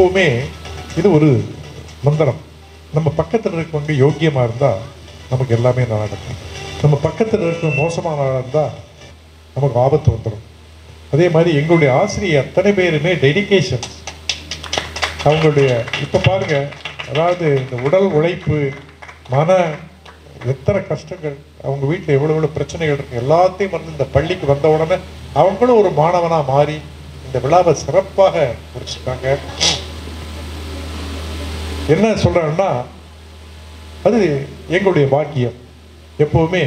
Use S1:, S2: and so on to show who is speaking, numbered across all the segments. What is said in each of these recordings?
S1: எப்பவுமே இது ஒரு மந்திரம். நம்ம பக்கத்தில் இருக்கவங்க யோக்கியமாக இருந்தால் நமக்கு எல்லாமே நடக்கும். நம்ம பக்கத்தில் இருக்க மோசமான இருந்தால் நமக்கு ஆபத்து வந்துடும். அதே மாதிரி எங்களுடைய ஆசிரியர் அத்தனை பேருமே டெடிகேஷன். அவங்களுடைய இப்போ பாருங்கள், அதாவது இந்த உடல் உழைப்பு, மன எத்தனை கஷ்டங்கள், அவங்க வீட்டில் எவ்வளோ எவ்வளோ பிரச்சனைகள் இருக்குது, எல்லாத்தையும் வந்து இந்த பள்ளிக்கு வந்த உடனே அவங்களும் ஒரு மாணவனாக மாறி இந்த விழாவை சிறப்பாக முடிச்சுட்டாங்க. என்ன சொல்கிறேன்னா, அது எங்களுடைய பாக்கியம். எப்போவுமே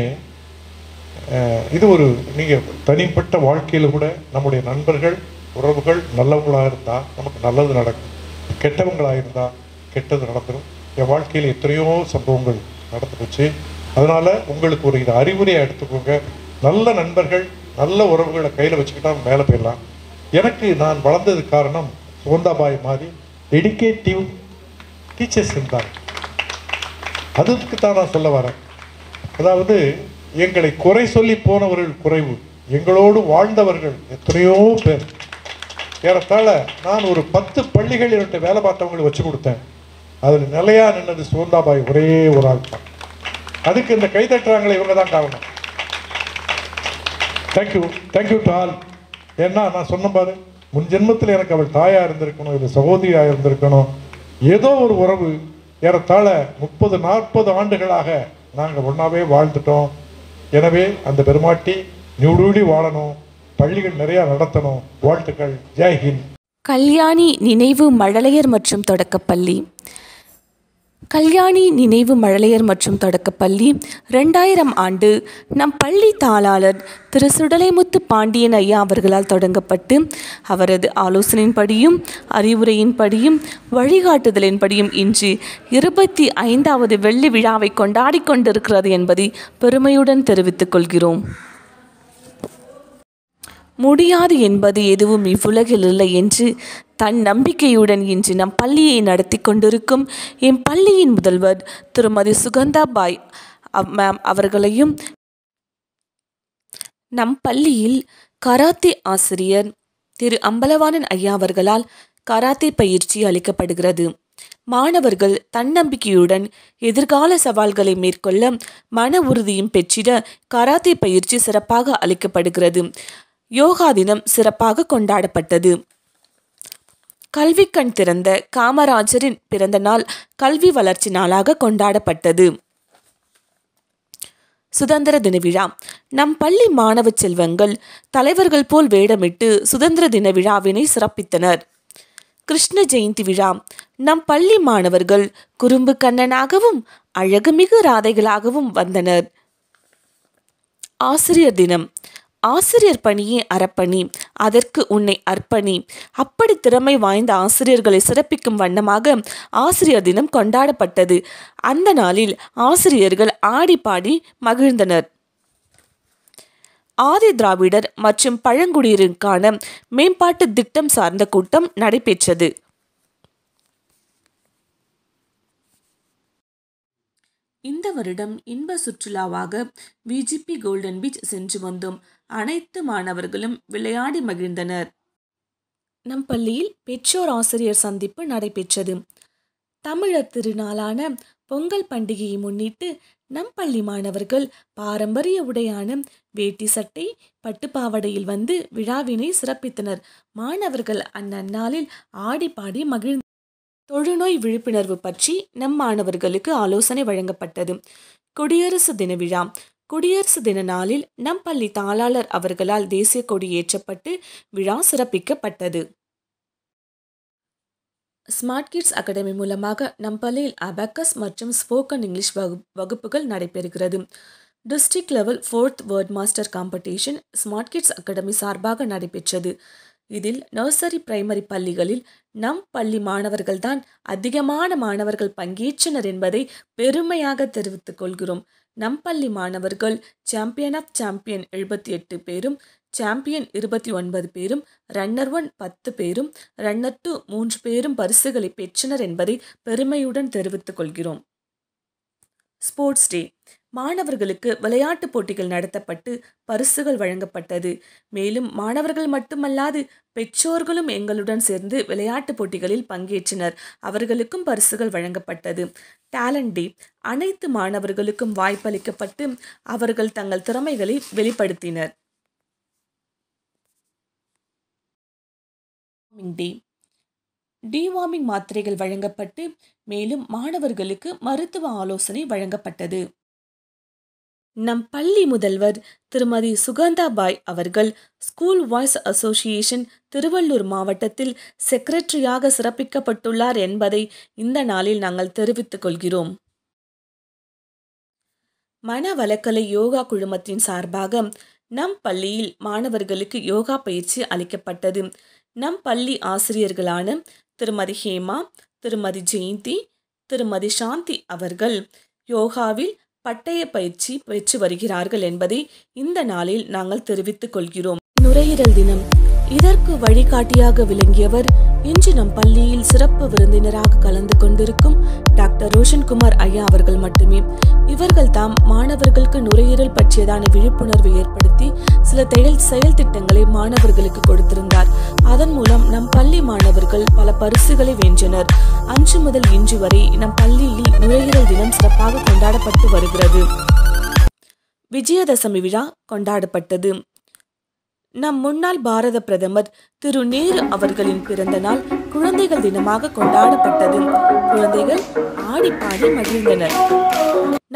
S1: இது ஒரு நீங்கள் தனிப்பட்ட வாழ்க்கையில் கூட நம்முடைய நண்பர்கள் உறவுகள் நல்லவங்களாக இருந்தால் நமக்கு நல்லது நடக்கும், கெட்டவங்களாக இருந்தால் கெட்டது நடந்துடும். என் வாழ்க்கையில் எத்தனையோ சம்பவங்கள் நடந்து போச்சு. அதனால் உங்களுக்கு ஒரு இது அறிவுரையாக எடுத்துக்கோங்க. நல்ல நண்பர்கள் நல்ல உறவுகளை கையில் வச்சுக்கிட்டா மேலே போயிடலாம். எனக்கு நான் வளர்ந்தது காரணம் சோந்தாபாய் மாதிரி டெடிகேட்டிவ் டீச்சர்ஸ் இருந்தாங்க. அதுக்கு தான் நான் சொல்ல வரேன். அதாவது எங்களை குறை சொல்லி போனவர்கள் குறைவு, எங்களோடு வாழ்ந்தவர்கள் எத்தனையோ பேர். ஏறத்தாழ நான் ஒரு 10 பள்ளிகள் என்னுடைய வேலை பார்த்தவங்களை வச்சு கொடுத்தேன். அதில் நிலையாக நின்னது சோந்தாபாய் ஒரே ஒரு ஆள் தான். அதுக்கு இந்த கைதட்டுறாங்களே இவங்க தான் காரணம். Thank you, thank you to all. ஏன்னா நான் சொன்ன பாரு, முன் ஜென்மத்தில் எனக்கு அவள் தாயாக இருந்திருக்கணும், இல்லை சகோதரியாக இருந்திருக்கணும், ஏதோ ஒரு உறவு. ஏறத்தாழ 30-40 ஆண்டுகளாக நாங்கள் ஒன்றாவே வாழ்ந்துட்டோம். எனவே அந்த பெருமாட்டி நியூடூடி வாழணும், பள்ளிகள் நிறையா நடத்தணும். வாழ்த்துக்கள். ஜெய்ஹிந்த்.
S2: கல்யாணி நினைவு மழலையர் மற்றும் தொடக்கப்பள்ளி. கல்யாணி நினைவு மழலையர் மற்றும் தொடக்கப்பள்ளி 2000 ஆண்டு நம் பள்ளி தாளாளர் திரு சுடலைமுத்து பாண்டியன் ஐயா அவர்களால் தொடங்கப்பட்டு அவரது ஆலோசனையின்படியும் அறிவுரையின்படியும் வழிகாட்டுதலின்படியும் இன்று 25வது வெள்ளி விழாவை கொண்டாடி கொண்டிருக்கிறது என்பதை பெருமையுடன் தெரிவித்துக் கொள்கிறோம். முடியாது என்பது எதுவும் இவ்வுலகில் இல்லை என்று தன் நம்பிக்கையுடன் இன்று நம் பள்ளியை நடத்தி கொண்டிருக்கும் என் பள்ளியின் முதல்வர் திருமதி சுகந்தாபாய் மேம் அவர்களையும், நம் பள்ளியில் கராத்தே ஆசிரியர் திரு அம்பலவாணன் ஐயா அவர்களால் கராத்தே பயிற்சி அளிக்கப்படுகிறது. மாணவர்கள் தன்னம்பிக்கையுடன் எதிர்கால சவால்களை மேற்கொள்ள மன உறுதியும் பெற்றிட கராத்தே பயிற்சி சிறப்பாக அளிக்கப்படுகிறது. யோகா தினம் சிறப்பாக கொண்டாடப்பட்டது. கல்வி கண் திறந்த காமராஜரின் பிறந்த நாள் கல்வி வளர்ச்சி நாளாக கொண்டாடப்பட்டது. சுதந்திர தின விழா. நம் பள்ளி மாணவ செல்வங்கள் தலைவர்கள் போல் வேடமிட்டு சுதந்திர தின விழாவினை சிறப்பித்தனர். கிருஷ்ண ஜெயந்தி விழா. நம் பள்ளி மாணவர்கள் குறும்பு கண்ணனாகவும் அழகுமிகு ராதைகளாகவும் வந்தனர். ஆசிரியர் தினம். ஆசிரியர் பணியே அறப்பணி, அதற்கு உன்னை அர்ப்பணி. அப்படி திறமை வாய்ந்த ஆசிரியர்களை சிறப்பிக்கும் வண்ணமாக ஆசிரியர் தினம் கொண்டாடப்பட்டது. அந்த நாளில் ஆசிரியர்கள் ஆடி பாடி மகிழ்ந்தனர். ஆதி திராவிடர் மற்றும் பழங்குடியினருக்கான மேம்பாட்டு திட்டம் சார்ந்த கூட்டம் நடைபெற்றது. இந்த வருடம் இன்ப சுற்றுலாவாக விஜிபி கோல்டன் பீச் சென்று வந்தோம். அனைத்து மாணவர்களும் விளையாடி மகிழ்ந்தனர். நம் பள்ளியில் பெற்றோர் ஆசிரியர் சந்திப்பு நடைபெற்றது. தமிழர் திருநாளான பொங்கல் பண்டிகையை முன்னிட்டு நம் பள்ளி மாணவர்கள் பாரம்பரிய உடையான வேட்டி சட்டை பட்டுப்பாவடையில் வந்து விழாவினை சிறப்பித்தனர். மாணவர்கள் அந்நன்னாளில் ஆடி பாடி மகிழ்ந்த தொழுநோய் விழிப்புணர்வு பற்றி நம் மாணவர்களுக்கு ஆலோசனை வழங்கப்பட்டது. குடியரசு தின விழா. குடியரசு தின நாளில் நம் பள்ளி தாளாளர் அவர்களால் தேசிய கொடி ஏற்றப்பட்டு விழா சிறப்பிக்கப்பட்டது. ஸ்மார்ட் கிட்ஸ் அகாடமி மூலமாக நம் பள்ளியில் அபாக்கஸ் மற்றும் ஸ்போக்கன் இங்கிலீஷ் வகுப்புகள் நடைபெறுகிறது. District level 4th word master competition smart kids academy சார்பாக நடைபெற்றது. இதில் நர்சரி பிரைமரி பள்ளிகளில் நம் பள்ளி மாணவர்கள்தான் அதிகமான மாணவர்கள் பங்கேற்றனர் என்பதை பெருமையாக தெரிவித்துக் கொள்கிறோம். நம் பள்ளி மாணவர்கள் சாம்பியன் ஆஃப் சாம்பியன் 78 பேரும், சாம்பியன் 29 பேரும், ரன்னர் 1 10 பேரும், ரன்னர் 2 3 பேரும் பரிசுகளை பெற்றனர் என்பதை பெருமையுடன் தெரிவித்துக் கொள்கிறோம். Sports day. மாணவர்களுக்கு விளையாட்டுப் போட்டிகள் நடத்தப்பட்டு பரிசுகள் வழங்கப்பட்டது. மேலும் மாணவர்கள் மட்டுமல்லாது பெற்றோர்களும் எங்களுடன் சேர்ந்து விளையாட்டுப் போட்டிகளில் பங்கேற்றனர். அவர்களுக்கும் பரிசுகள் வழங்கப்பட்டது. டேலண்ட் டே. அனைத்து மாணவர்களுக்கும் வாய்ப்பளிக்கப்பட்டு அவர்கள் தங்கள் திறமைகளை வெளிப்படுத்தினர். டிவார்மிங் மாத்திரைகள் வழங்கப்பட்டு மேலும் மாணவர்களுக்கு மருத்துவ ஆலோசனை வழங்கப்பட்டது. நம் பள்ளி முதல்வர் திருமதி சுகந்தாபாய் அவர்கள் ஸ்கூல் வாய்ஸ் அசோசியேஷன் திருவள்ளூர் மாவட்டத்தில் செக்ரட்டரியாக சிறப்பிக்கப்பட்டுள்ளார் என்பதை இந்த நாளில் நாங்கள் தெரிவித்துக் கொள்கிறோம். மனவளக்கலை யோகா குழுமத்தின் சார்பாக நம் பள்ளியில் மாணவர்களுக்கு யோகா பயிற்சி அளிக்கப்பட்டது. நம் பள்ளி ஆசிரியர்களான திருமதி ஹேமா, திருமதி ஜெயந்தி, திருமதி சாந்தி அவர்கள் யோகாவில் பட்டய பயிற்சி பெற்று வருகிறார்கள் என்பதை இந்த நாளில் நாங்கள் தெரிவித்துக் கொள்கிறோம். நுரையீரல் தினம். இதற்கு வழிகாட்டியாக விளங்கியவர் இன்று நம் பள்ளியில் சிறப்பு விருந்தினராக கலந்து கொண்டிருக்கும் டாக்டர் ரோஷன்குமார் ஐயா அவர்கள் மட்டுமே. இவர்கள் தாம் மாணவர்களுக்கு நுரையீரல் பற்றியதான விழிப்புணர்வை ஏற்படுத்தி சில செயல் திட்டங்களை மாணவர்களுக்கு கொடுத்திருந்தார். அதன் மூலம் நம் பள்ளி மாணவர்கள் பல பரிசுகளை வென்றனர். அன்று முதல் இன்று வரை நம் பள்ளியில் நுரையீரல் தினம் சிறப்பாக கொண்டாடப்பட்டு வருகிறது. விஜயதசமி விழா கொண்டாடப்பட்டது. நம் முன்னாள் பாரத பிரதமர் திரு நேரு அவர்களின் பிறந்த நாள் குழந்தைகள் தினமாக கொண்டாடப்பட்டது. குழந்தைகள் ஆடி பாடி மகிழ்ந்தனர்.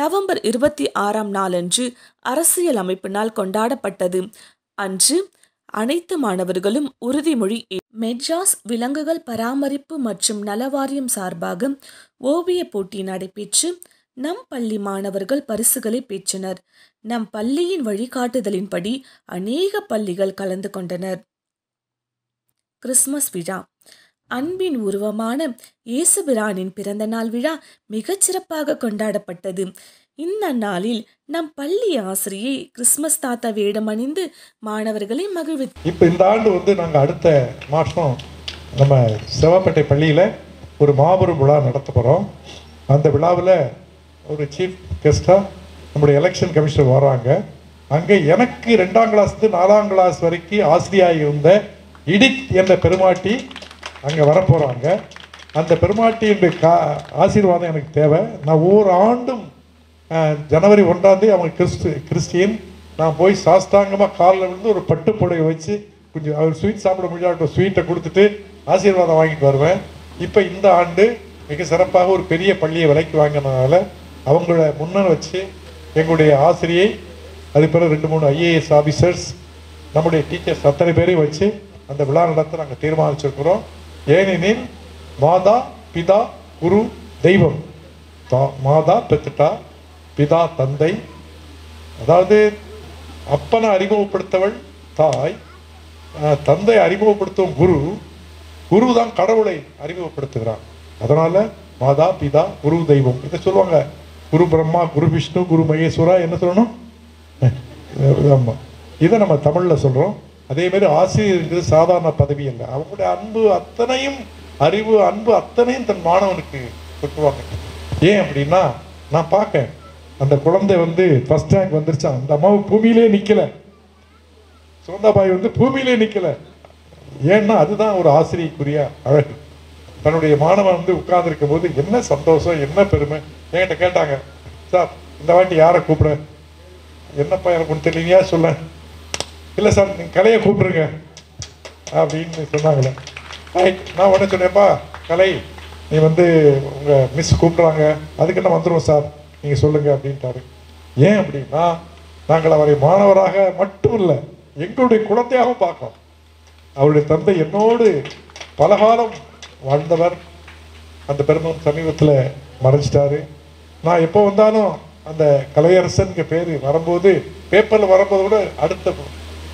S2: நவம்பர் 26ஆம் நாளன்று அரசியல் அமைப்பு நாள் கொண்டாடப்பட்டது. அன்று அனைத்து மாணவர்களும் உறுதிமொழி. மெட்ராஸ் விலங்குகள் பராமரிப்பு மற்றும் நலவாரியம் சார்பாக ஓவிய போட்டி நடைபெற்று நம் பள்ளி மாணவர்கள் பரிசுகளை பெற்றனர். நம் பள்ளியின் வழிகாட்டுதலின்படி அநேக பள்ளிகள் கலந்து கொண்டனர். கிறிஸ்துமஸ் விழா. அன்பின் உருவமான இயேசுபிரானின் பிறந்த நாள் விழா மிகச்சிறப்பாக கொண்டாடப்பட்டது. இந்த நாளில் நம் பள்ளி ஆசிரியை கிறிஸ்துமஸ் தாத்தா வேடம் அணிந்து மாணவர்களை மகிழ்வித்தார்.
S1: இப்போ இந்த ஆண்டு நாங்கள் அடுத்த மாதம் நம்ம செவ்வாப்பேட்டை பள்ளியில் ஒரு மாபெரும் விழா நடத்த போகிறோம். அந்த விழாவில் ஒரு சீஃப் கெஸ்ட்டாக நம்முடைய எலெக்ஷன் கமிஷனர் வராங்க. அங்கே எனக்கு 2ஆம் கிளாஸ்லேருந்து 4ஆம் கிளாஸ் வரைக்கும் ஆசிரியாக இருந்த இடித் என்ற பெருமாட்டி அங்கே வரப்போகிறாங்க. அந்த பெருமாட்டியுடைய ஆசீர்வாதம் எனக்கு தேவை. நான் ஒவ்வொரு ஆண்டும் ஜனவரி 1ஆம் தேதி அவங்க கிறிஸ்டியன். நான் போய் சாஸ்தாங்கமாக காலில் விழுந்து ஒரு பட்டு புடவை வச்சு கொஞ்சம் அவர் ஸ்வீட் சாப்பிட முடியாத ஸ்வீட்டை கொடுத்துட்டு ஆசீர்வாதம் வாங்கிட்டு வருவேன். இப்போ இந்த ஆண்டு மிக சிறப்பாக ஒரு பெரிய பள்ளியை விலைக்கு வாங்கினதுனால அவங்கள முன்ன வச்சு எங்களுடைய ஆசிரியை, அது பிறகு 2-3 IAS ஆஃபீஸர்ஸ், நம்முடைய டீச்சர்ஸ் அத்தனை பேரையும் வச்சு அந்த விழா நடத்த நாங்கள் தீர்மானிச்சிருக்கிறோம். ஏனெனில் மாதா பிதா குரு தெய்வம். மாதா பெத்துட்டா, பிதா தந்தை, அதாவது அப்பனை அறிமுகப்படுத்தவள் தாய், தந்தை அறிமுகப்படுத்தும் குரு, குரு தான் கடவுளை அறிமுகப்படுத்துகிறான். அதனால மாதா பிதா குரு தெய்வம் இதை சொல்லுவாங்க. குரு பிரம்மா, குரு விஷ்ணு, குரு மகேஸ்வரா, என்ன சொல்லணும்? ஆமாம், இதை நம்ம தமிழில் சொல்கிறோம். அதேமாரி ஆசிரியருக்கு சாதாரண பதவி இல்லை. அவங்களுடைய அன்பு அத்தனையும், அறிவு அன்பு அத்தனையும் தன் மாணவனுக்கு கொட்டுவாங்க. ஏன் அப்படின்னா, நான் பார்க்கேன் அந்த குழந்தை ஃபர்ஸ்ட் ரேங்க் வந்துருச்சான். அந்த அம்மாவை பூமியிலே நிற்கலை, சுகந்தாபாய் பூமியிலே நிற்கலை. ஏன்னா அதுதான் ஒரு ஆசிரியக்குரிய அழகு. தன்னுடைய மாணவன் உட்கார்ந்துருக்கும் போது என்ன சந்தோஷம், என்ன பெருமை. என்கிட்ட கேட்டாங்க, சார் இந்த வாட்டி யாரை கூப்பிட? என்னப்பா எனக்கு ஒன்று தெரியலையா சொல்ல. இல்லை சார் நீங்கள் கலையை கூப்பிடுங்க அப்படின்னு சொன்னாங்களே. நான் உடனே சொன்னேன்ப்பா, கலை நீ உங்கள் மிஸ் கூப்பிட்றாங்க, அதுக்கு என்ன வந்துடுவோம் சார், நீங்கள் சொல்லுங்கள் அப்படின்ட்டாரு. ஏன் அப்படின்னா, நாங்கள் அவரை மாணவராக மட்டும் இல்லை, எங்களுடைய குழந்தையாகவும் பார்க்கணும். அவருடைய தந்தை என்னோடு பலகாலம் வாழ்ந்தவர். அந்த பெருமை சமீபத்தில் மறைச்சிட்டாரு. நான் எப்போ வந்தாலும் அந்த கலையரசன் பேர் வரும்போது, பேப்பரில் வரும்போது கூட அடுத்த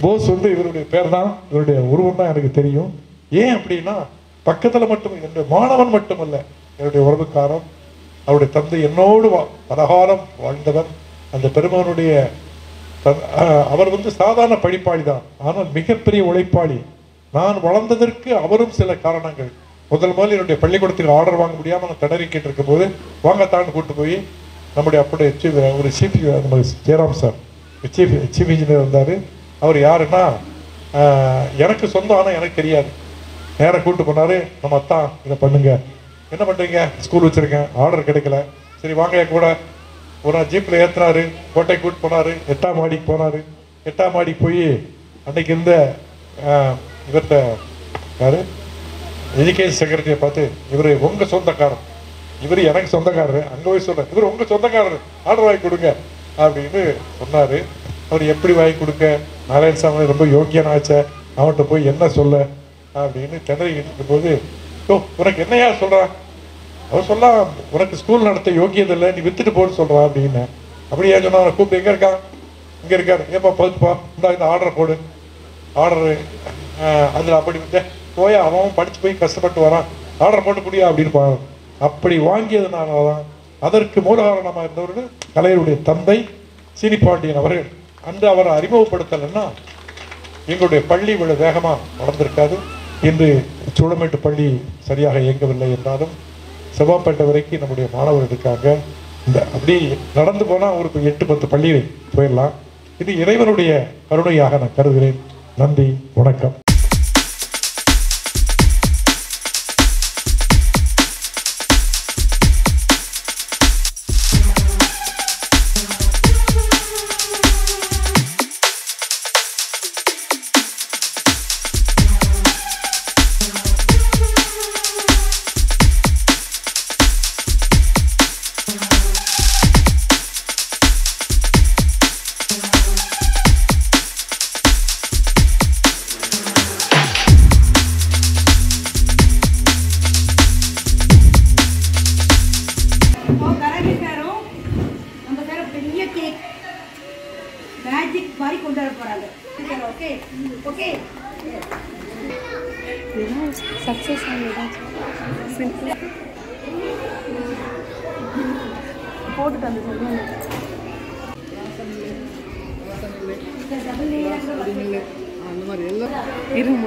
S1: போஸ் இவருடைய பேர் தான், இவருடைய உருவம் தான் எனக்கு தெரியும். ஏன் அப்படின்னா, பக்கத்தில் மட்டும் என்னுடைய மாணவன் மட்டுமல்ல, என்னுடைய உறவுக்காரன். அவருடைய தந்தை என்னோடு பலகாலம் வாழ்ந்தவர். அந்த பெருமனுடைய அவர் சாதாரண படிப்பாளி தான், ஆனால் மிகப்பெரிய உழைப்பாளி. நான் வளர்ந்ததற்கு அவரும் சில காரணங்கள். முதல் என்னுடைய பள்ளிக்கூடத்துக்கு ஆர்டர் வாங்க முடியாமல் நான் திணறிக்கிட்டு இருக்கும் போது, வாங்கத்தான்னு கூப்பிட்டு போய் நம்முடைய அப்படி ஒரு சீஃப் நம்ம ஜெயராம் சார் சீஃப் இன்ஜினியர் இருந்தார். அவர் யாருன்னா எனக்கு சொந்தம், ஆனால் எனக்கு தெரியாது. நேராக கூப்பிட்டு போனார், நம்ம அத்தான் இதை பண்ணுங்க, என்ன பண்ணுறீங்க, ஸ்கூல் வச்சுருக்கேன், ஆர்டர் கிடைக்கல, சரி வாங்க கூட. ஒரு நாள் ஜீப்பில் ஏற்றினார், கோட்டை கூப்பிட்டு போனார், 8ஆம் மாடிக்கு போனார். 8ஆம் மாடிக்கு போய் அன்றைக்கி இருந்த இவர்கிட்ட யார் எஜுகேஷன் செக்ரட்டரியை பார்த்து, இவர் உங்கள் சொந்தக்காரர், இவர் எனக்கு சொந்தக்காரர், அங்கே போய் சொல்கிறேன், இவர் உங்கள் சொந்தக்காரர், ஆர்டர் வாங்கி கொடுங்க அப்படின்னு சொன்னார். அவர் எப்படி வாங்கி கொடுக்க, நாராயணசாமி ரொம்ப யோக்கியனாச்ச, அவன்கிட்ட போய் என்ன சொல்ல அப்படின்னு திணறிக்கிட்டு இருக்கும்போது, ஓ உனக்கு என்னையா சொல்கிறான், அவர் சொல்லலாம் உனக்கு ஸ்கூல் நடத்த யோக்கியது இல்லை, நீ வித்துட்டு போன்னு சொல்கிறான் அப்படின்னு. அப்படியே சொன்னா அவனை கூப்பிட்டு, எங்கே இருக்கான், இங்கே இருக்கார், ஏப்பா பதுப்பா, இந்த ஆர்டரை போடு, ஆர்டரு அதில் அப்படி போய் அவன் படித்து போய் கஷ்டப்பட்டு வரான், ஆர்டர் போட்டு குடியா அப்படின்னு பாரு. அப்படி வாங்கியதுனால தான் அதற்கு மூலகாரணமாக இருந்தவர்கள் கலைஞருடைய தந்தை சீனிப்பாண்டியன் அவர்கள். அன்று அவரை அறிமுகப்படுத்தலைன்னா எங்களுடைய பள்ளி இவ்வளவு வேகமாக வளர்ந்திருக்காது. இன்று சூளமேட்டு பள்ளி சரியாக இயங்கவில்லை என்றாலும் செவ்வாப்பேட்டை வரைக்கும் நம்முடைய மாணவர்கள் இருக்காங்க. இந்த அப்படி நடந்து போனால் ஒரு 8-10 பள்ளிகளை போயிடலாம். இது இறைவனுடைய கருணையாக நான் கருதுகிறேன். நன்றி, வணக்கம்.
S3: சக்ஸஸ் போட்டுட்டு அந்த மாதிரி எல்லாம் இருங்க.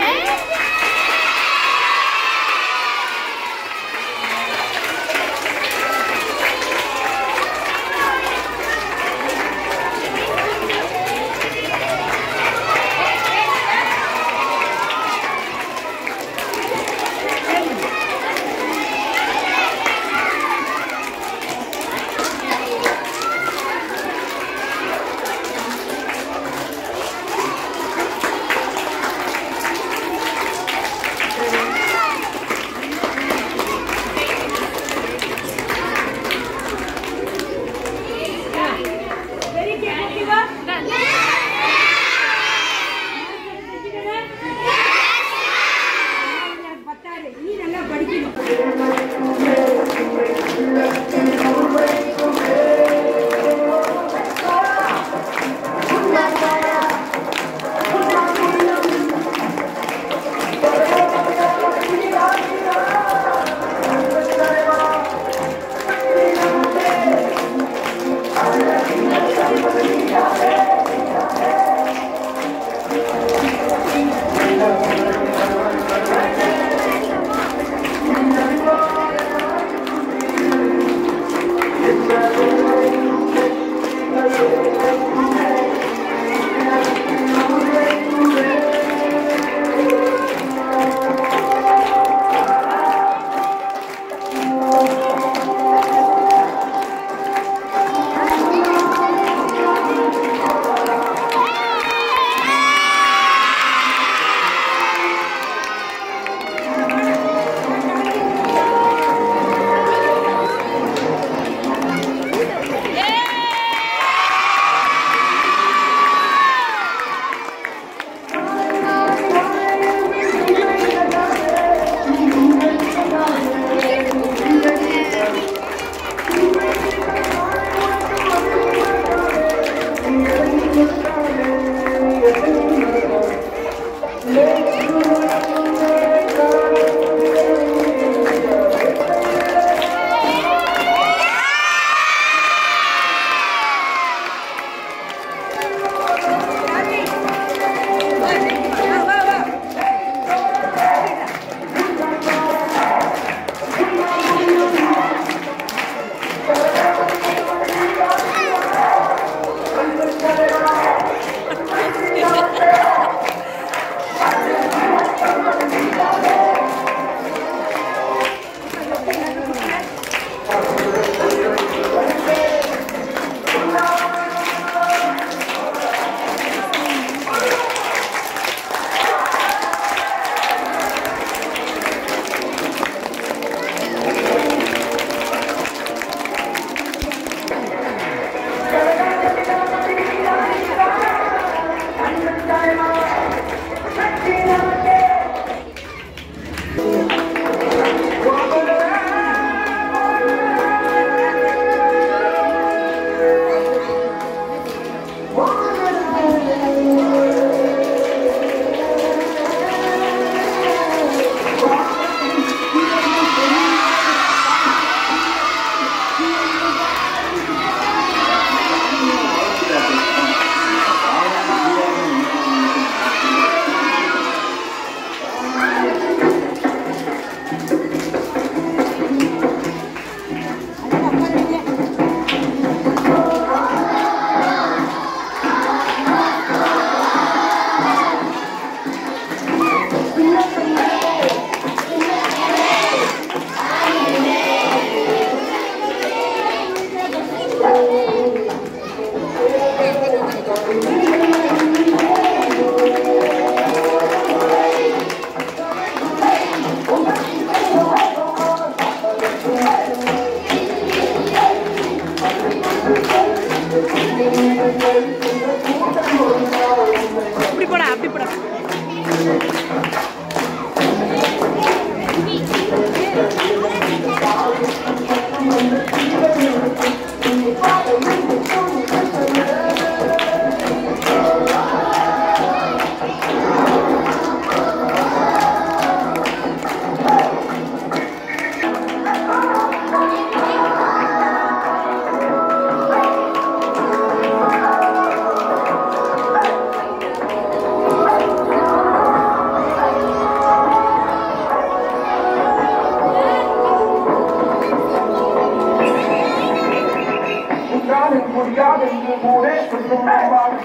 S4: முடியாது முடியாது என்று ஊரே சொல்லும் நம்பார்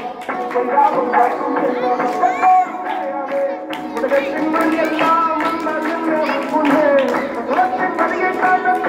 S4: பொய்யாகும் வாய்க்கும் செல்லும் உலகத்தின் மணி எல்லாம் முன்னே உலகத்தின் மணியை காட்டும்